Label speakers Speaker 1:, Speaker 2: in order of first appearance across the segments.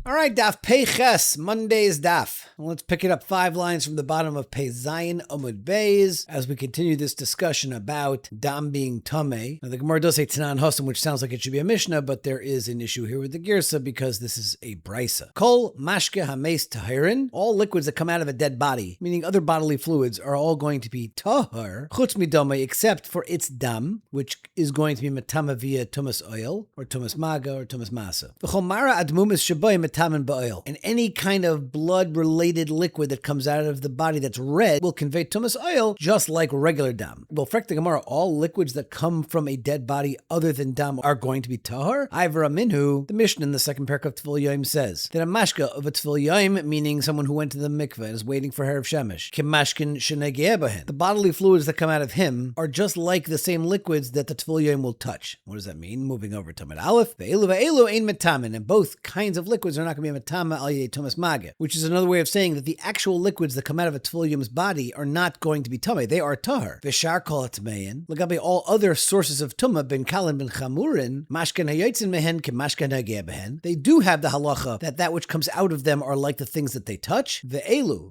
Speaker 1: All right, Daf Pei Ches, Monday's Daf. Let's pick it up 5 lines from the bottom of Pei Zayin Amud Beis as we continue this discussion about Dam being Tameh. Now, the Gemara does say Tanan Hosam, which sounds like it should be a Mishnah, but there is an issue here with the Girsa because this is a Brisa. Kol Mashke Hames Tahirin, all liquids that come out of a dead body, meaning other bodily fluids, are all going to be Tahar, Chutz Midameh, except for its Dam, which is going to be Metama via Tumas oil, or Tumas Maga, or Tumas Masa. V'chomara Admumis Shabayim Metamin Ba'oil. And any kind of blood-related liquid that comes out of the body that's red will convey tumas oil just like regular dam. Well, frek the Gemara, all liquids that come from a dead body other than dam are going to be tahar. Ivra minhu, the Mishnah in the second parak of Tvil Yoim says that a mashka of a Tvil Yoim, meaning someone who went to the mikveh and is waiting for Herav Shemesh, kimashkin shenegeh bahen. The bodily fluids that come out of him are just like the same liquids that the Tvil Yoim will touch. What does that mean? Moving over to Tamid Aleph, ve'elu ein metamin, and both kinds of liquids are not going to be metama al yedei tumas maga, which is another way of saying that the actual liquids that come out of a Tvil Yoim's body are not going to be tameh. They are tahar. V'shar kol atmein, lagabe all other sources of tumah, ben kalin ben chamurin, mashken hayotzin mehen ke mashken hageh behen. They do have the halacha that which comes out of them are like the things that they touch. Ve'elu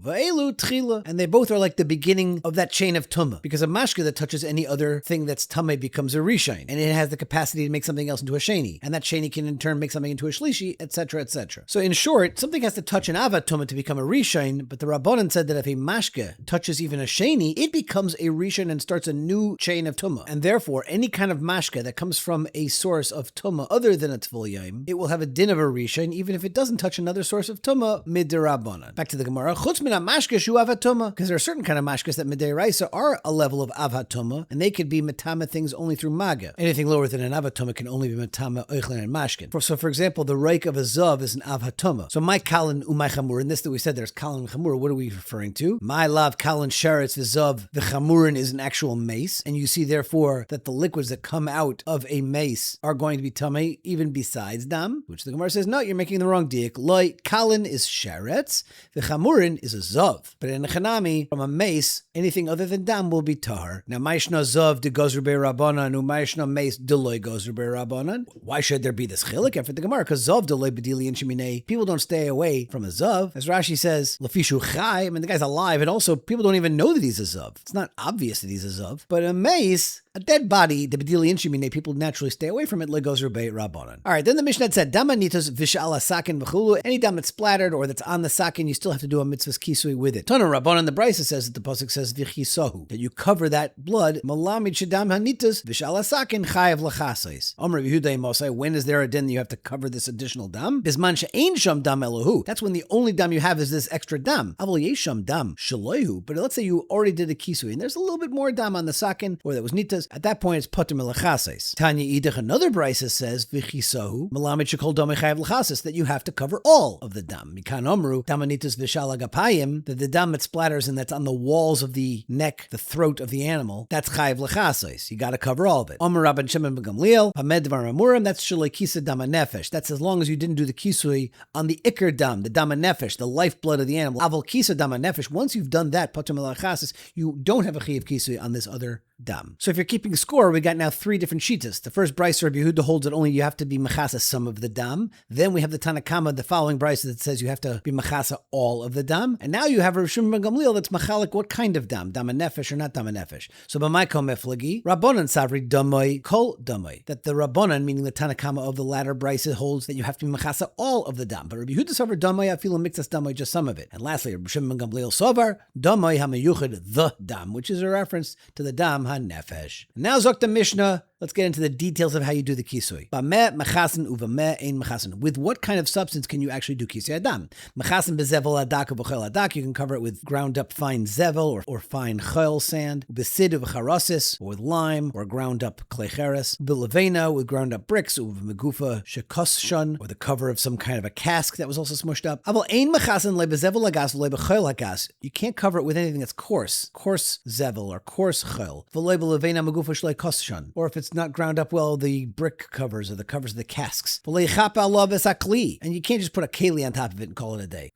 Speaker 1: tchila, and they both are like the beginning of that chain of tumah, because a mashke that touches any other thing that's tameh becomes a rishon, and it has the capacity to make something else into a sheni, and that sheni can in turn make something into a shlishi, etc., etc. So in short, something has to touch an avat tumah to become a rishon, but the Rabbanan said that if a mashke touches even a sheni, it becomes a rishon and starts a new chain of tumah. And therefore, any kind of mashke that comes from a source of tumah other than a Tvil Yoim, it will have a din of a rishon, even if it doesn't touch another source of tumah mid Rabbanan. Back to the Gemara, chutz min mashke shu avat tumah, because there are certain kind of mashkes that midiraisa are a level of avat tumah, and they could be metama things only through maga. Anything lower than an avat tumah can only be metama oichlin and mashkin. So, for example, the reik of a zav is an avat tumah. So my kalin umay chamur, in this that we said there's kalin and chamur, what are we referring to? My lav kalin sheretz v'zav, the chamurin is an actual mace, and you see therefore that the liquids that come out of a mace are going to be tamei even besides dam, which the Gemara says no, you're making the wrong diak. Loi kalin is sheretz, the chamurin is a zav, but in a chanami from a mace, anything other than dam will be tahar. Now maishna zav de gozr be rabbanan, umaishna mace de loy gozr be rabbanan. Why should there be this chilik after the Gemara? Because zav de loy bedili and sheminei, people don't stay away from a zav. As Rashi says, lafishu chai, I mean the guy's alive, and also people don't even know that he's a zav. It's not obvious that he's a zav. But a mace, a dead body, the bedili and sheminei, people naturally stay away from it. Legos be rabbanan. All right, then the Mishnah said dama nitos v'shala sakin v'chulu. Any dam that's splattered or that's on the sakin, you still have to do a mitzvah's kisui with it. Tana rabbanan, the Brisa says that the pasuk says v'chisohu, that you cover that blood. Malamid shedam hanitos v'shala sakin chayav lachasais. Omer Yehuda Mosai, when is there a din that you have to cover this additional dam? Bisman she'ein sham dam elohu. That's when the only dam you have is this extra dam. Avol yesham dam shalohu. But let's say you already did a kisui and there's a little bit more dam on the sakin, or that was nitas. At that point, it's pater melachasais. Tanya idach, another Brisa says v'chisohu malamid shekol dam chayav lachasais, that you have to cover all of the dam. Mikan omru damanitas v'shala gapayim, that the dam that splatters and that's on the walls of the neck, the throat of the animal, that's chayav lachasais. You got to cover all of it. Omer Rabban Shimon ben Gamliel, hamed dvar amurim, that's shalei kisa dam nefesh. That's as long as you didn't do the kisui on the ikar dam, the dam nefesh, the lifeblood of the animal. Aval kisa dam nefesh. Once you've done that, pater melachasais, you don't have a chayav kisui on this other dam. So if you're keeping score, we got now 3 different shitas. The first Brisa, Rabbi Yehuda holds that only you have to be machasa some of the dam. Then we have the Tanakama, the following Brisa, that says you have to be machasa all of the dam. And now you have Rav Shimon ben Gamliel that's machalik what kind of dam, dam nefesh or not dam nefesh. So b'may kol meflagi, Rabbanan savri damai kol damai, that the Rabbanan, meaning the Tanakama of the latter Brisa, holds that you have to be machasa all of the dam. But Rabbi Yehuda savri damai afilu mixas damai, just some of it. And lastly, Rabbi Shimon ben Gamliel savar damai hamayuchad the dam, which is a reference to the dam ha-nefesh. Now Zok the Mishnah. Let's get into the details of how you do the kisui. Bameh mechasen uvameh ein mechasen. With what kind of substance can you actually do kisui adam? Mechasen bezevel adak u'b'chol adak. You can cover it with ground up fine zevel or fine chol sand. Besid uv'charosis, or with lime, or ground up klecheres. Bilevena, with ground up bricks. Uv'megufa shekosshon, or the cover of some kind of a cask that was also smushed up. Aval ein mechasen lebezevel agas le'b'chol agas. You can't cover it with anything that's coarse zevel or coarse chol. or if it's not ground up well, the brick covers or the covers of the casks. And you can't just put a keli on top of it and call it a day.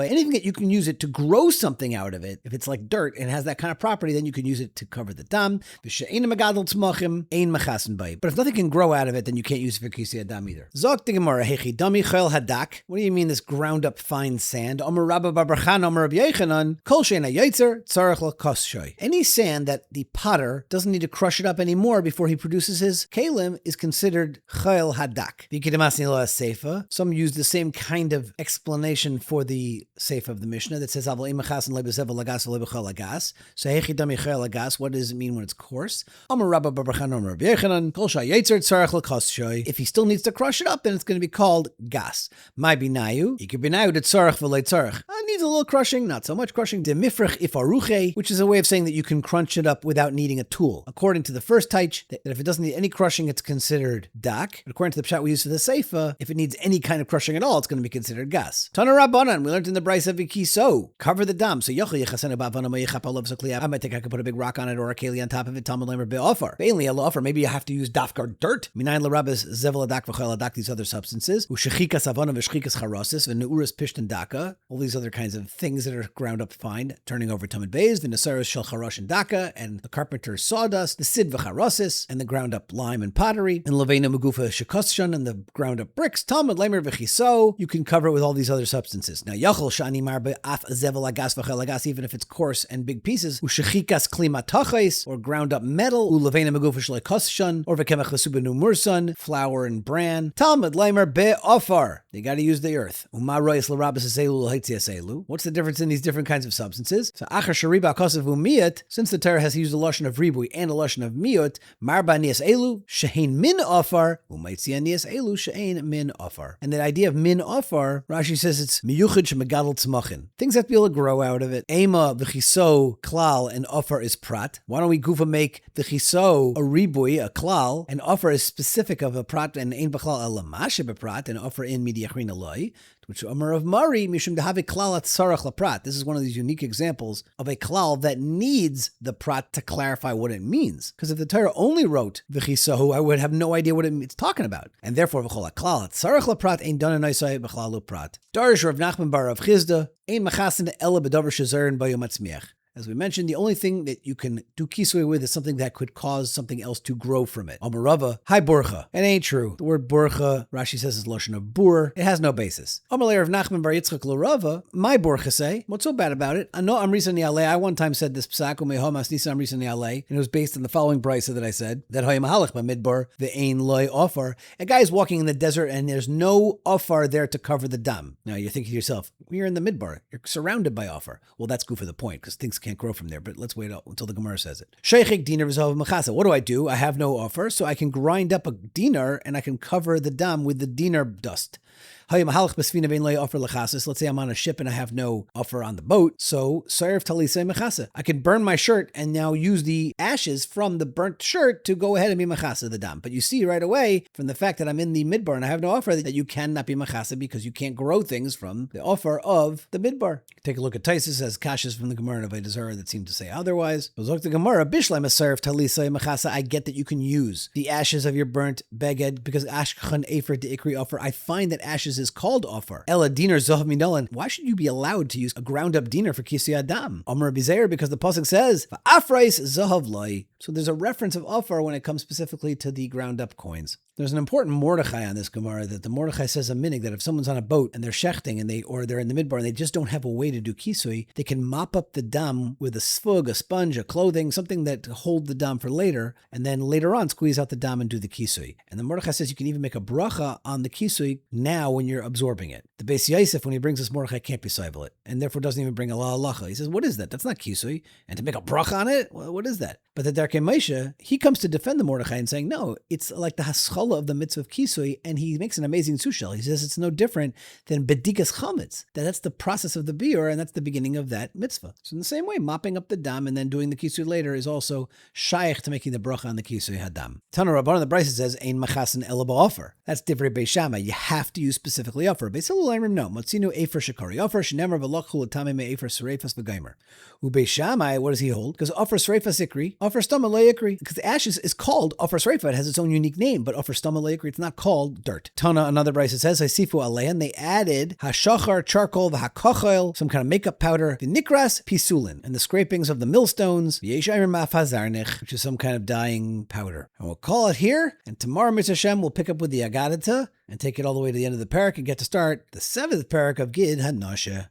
Speaker 1: Anything that you can use it to grow something out of it, if it's like dirt and has that kind of property, then you can use it to cover the dam. But if nothing can grow out of it, then you can't use it for kisei adam either. Zok the Gemara, hechi dami chayil hadak. What do you mean this ground up fine sand? Omer Rabba bar bar Chana, Omer Rabbi Yochanan, kol she'ena yotzer tzarich l'kosshoy. Any sand that the potter doesn't need to crush it up anymore before he produces his kalim is considered chayil hadak. Some use the same kind of explanation for the seifa of the Mishnah that says, so hechi dami chayil hagas. What does it mean when it's coarse? Omer Rabba bar bar Chana, Omer Rabbi Yochanan, kol she'yotzer tzarich l'kosshoy. If he still needs to crush it up, then it's going to be called gas. My binayu, ikir binayu de tzarich v'lei tzarich. Needs a little crushing, not so much crushing. De mifrach ifaruche, which is a way of saying that you can crunch it up without needing a tool. According to the first taich, that if it doesn't need any crushing, it's considered dak. But according to the pshat we use for the seifa, if it needs any kind of crushing at all, it's going to be considered gas. Tana Rabbanan, we learned in the Brisa of Ikiso, cover the dam. So yochel yechasenu ba'avana ma'yechapalav zakliya. I might think I could put a big rock on it or a keli on top of it. Talmud lemer be'ofar. Mainly a offer. Maybe you have to use dafkar dirt. Minayin l'rabbis zevel adak v'chel adak. These other substances. Ushechikas avana v'shchikas charosis v'neuras pishtan daka. All these other kinds of things that are ground up fine, turning over tamid beis, the nesaros shel charosh and daka, and the carpenter's sawdust, the sid v'charosis, and the ground up lime and pottery, and leveina megufa shekoshan, and the ground up bricks, talmud lemer v'chiso. You can cover it with all these other substances. Now yachol shani mar be'af zevel agas v'chel agas, even if it's coarse and big pieces, ushechikas klimatachais, or ground up metal, uleveina megufa shel koshan, or v'kemach v'subenu mursan, flour and bran, talmud lemer be'ofar. You got to use the earth. Uma royes l'rabas aselu l'haitzias elu. What's the difference in these different kinds of substances? So achar shariba kosev umiyat, since the Torah has used a lashon of ribui and a lashon of miyut, marba nias elu shehein min afar umaitzia nias elu shehein min afar. And the idea of min afar, Rashi says it's miyuchid shemegadol tzmachin. Things have to be able to grow out of it. Ema v'chiso klal and afar is prat. Why don't we gufa make the chiso a ribui, a klal, and afar is specific of a prat, and ein b'chlal a lamashe b'prat, and afar in midiachrin aloi, which Omer of Mari, Mishum Dehave Klal Tzarach LaPrat. This is one of these unique examples of a klal that needs the prat to clarify what it means. Because if the Torah only wrote V'chisohu, I would have no idea what it's talking about. And therefore, V'chol HaKlal Tzarach LaPrat Ein Dana Noisai B'chlal LaPrat. Darish Rav Nachman bar Rav Chizda Ein Machasin Ela B'Dover Shazarin Bayom Atzmiach. As we mentioned, the only thing that you can do kisui with is something that could cause something else to grow from it. Amarava, hi burcha. It ain't true. The word burcha, Rashi says, is lashon of bur. It has no basis. Amalei of Nachman bar Yitzchak l'Rava, my burcha say, what's so bad about it? Ano amrisa ni'alei. I one time said this psak umehomas nisa amrisa ni'alei, and it was based on the following brisa that I said, that hoy mahalach b'midbar ve'ein loy ofar. A guy is walking in the desert and there's no ofar there to cover the dam. Now you're thinking to yourself, you're in the midbar. You're surrounded by ofar. Well, that's good for the point, because things can't grow from there, but let's wait until the Gemara says it. Sheichik dinar v'zahav machasa. What do? I have no offer, so I can grind up a dinar and I can cover the dam with the dinar dust. Let's say I'm on a ship and I have no offer on the boat, so I can burn my shirt and now use the ashes from the burnt shirt to go ahead and be machasa the dam. But you see right away from the fact that I'm in the midbar and I have no offer that you cannot be machasa because you can't grow things from the offer of the midbar. Take a look at Taisus as kashas from the Gemara of Avodah Zarah that seem to say otherwise. The Gemara Bishlem Asarv Talisay Machasa. I get that you can use the ashes of your burnt beged because ashkhan efer de ikri offer. I find that ashes is called offer. Ela dinar zohav minalan. Why should you be allowed to use a ground up dinar for kisei adam? Amar bizair, because the pasuk says va'afrais zohav loy. So there's a reference of offer when it comes specifically to the ground up coins. There's an important Mordechai on this Gemara that the Mordechai says a minig that if someone's on a boat and they're shechting and they're in the midbar and they just don't have a way to do kisui, they can mop up the dam with a sfug, a sponge, a clothing, something that hold the dam for later, and then later on squeeze out the dam and do the kisui. And the Mordechai says you can even make a bracha on the kisui now when you're absorbing it. The Beis Yosef, when he brings this Mordechai, can't be soivel it, and therefore doesn't even bring a la halacha. He says, what is that? That's not kisui. And to make a bracha on it? Well, what is that? But the Darkei Moshe, he comes to defend the Mordechai and saying, no, it's like the haschal Kabbalah of the mitzvah of kisui, and he makes an amazing sushel. He says it's no different than bedikas chametz. That's the process of the biur, and that's the beginning of that mitzvah. So in the same way, mopping up the dam and then doing the kisui later is also shaykh to making the bracha on the kisui hadam. Tana Rabban the Brisa says ein machasen ela ba'ofer. That's divrei Beis Shammai. You have to use specifically offer. Beis Hillel no. Motzinu efer shekari offer shenemar v'lochu l'tamei me'efer sereifas v'gaimer. Ubeis Shammai, what does he hold? Because offer sereifas ikri, offer stoma lo ikri. Because the ashes is called offer sereifa. It has its own unique name, but offer stoma lo ikri, it's not called dirt. Tana, another Brisa says, Hasifu alein, they added hashachar, charcoal, v'hakochel, some kind of makeup powder, v'nikras, pisulin, and the scrapings of the millstones, v'yeshayim mafazarnich, which is some kind of dyeing powder. And we'll call it here, and tomorrow, Mitzvah Hashem, we'll pick up with the Agadata and take it all the way to the end of the parak and get to start the 7th parak of Gid HaNashe.